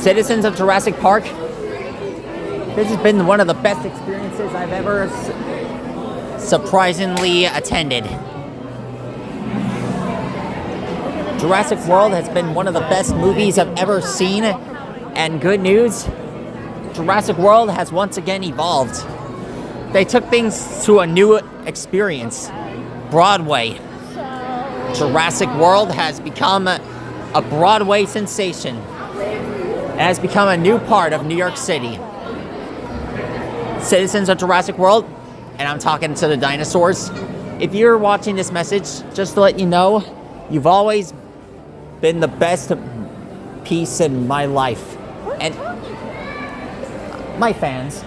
Citizens of Jurassic Park, this has been one of the best experiences I've ever surprisingly attended. Jurassic World has been one of the best movies I've ever seen, and good news, Jurassic World has once again evolved. They took things to a new experience. Broadway. Jurassic World has become a Broadway sensation. It has become a new part of New York City. Citizens of Jurassic World, and I'm talking to the dinosaurs, if you're watching this message, just to let you know, you've always been the best piece in my life. And my fans.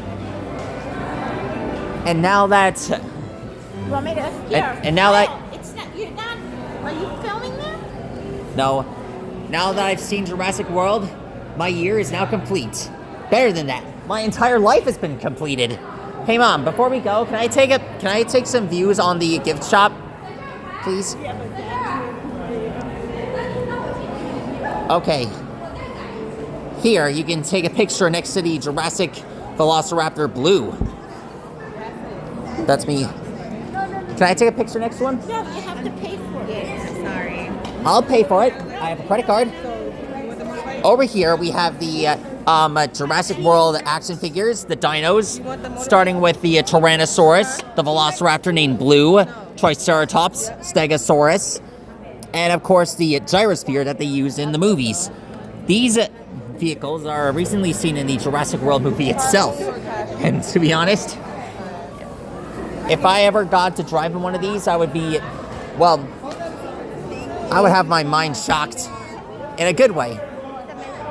And now that... You want me to? Here. And now that... It's not, you're not... Are you filming that? No. Now that I've seen Jurassic World, my year is now complete. Better than that. My entire life has been completed. Hey Mom, before we go, can I take some views on the gift shop, please? Okay. Here, you can take a picture next to the Jurassic Velociraptor Blue. That's me. Can I take a picture next to him? No, you have to pay for it. Yeah, sorry. I'll pay for it. I have a credit card. Over here, we have the Jurassic World action figures, the dinos, starting with the Tyrannosaurus, the Velociraptor named Blue, Triceratops, Stegosaurus, and of course the gyrosphere that they use in the movies. These vehicles are recently seen in the Jurassic World movie itself. And to be honest, if I ever got to drive in one of these, I would be, well, I would have my mind shocked in a good way.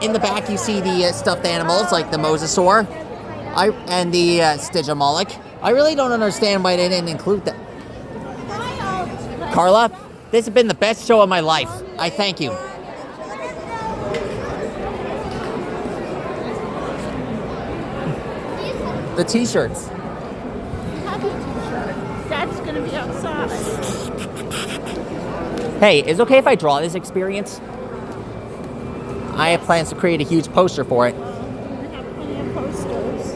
In the back, you see the stuffed animals like the Mosasaur and the Stygimoloch. I really don't understand why they didn't include them. Carla, this has been the best show of my life. I thank you. The t-shirts. That's going to be outside. Hey, is it okay if I draw this experience? I have plans to create a huge poster for it. We have plenty of posters.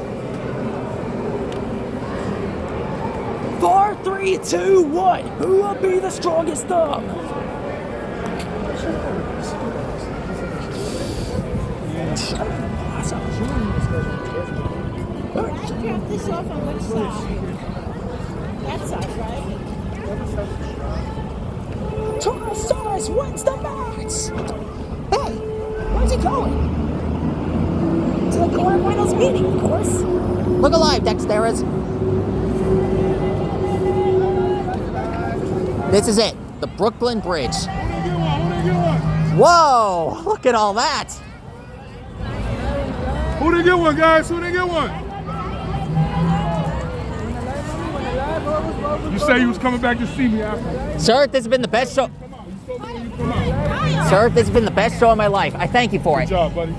4, 3, 2, 1. Who will be the strongest thumb? I drop this off on which side? That side, right? Tyrannosaurus wins the match! Hey, where's he going? To the quarterfinals meeting, of course. Look alive, Dexterous. This is it, the Brooklyn Bridge. Whoa, look at all that. Who didn't get one, guys? Who didn't get one? You say you was coming back to see me after. Sir, this has been the best show. Sir, this has been the best show of my life. I thank you for it. Good job, buddy.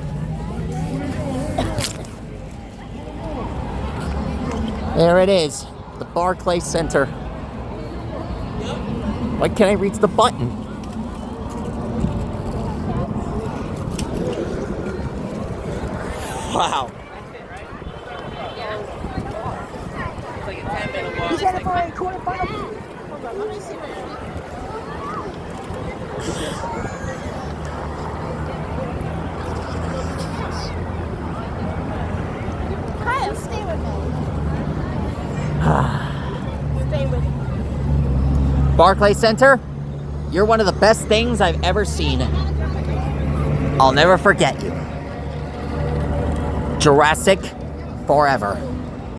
There it is, the Barclays Center. Why can't I reach the button? Wow. He's headed for a quarterfinal. Hold on, let me see what Kyle, stay with me. Stay with me. Barclays Center, you're one of the best things I've ever seen. I'll never forget you. Jurassic forever.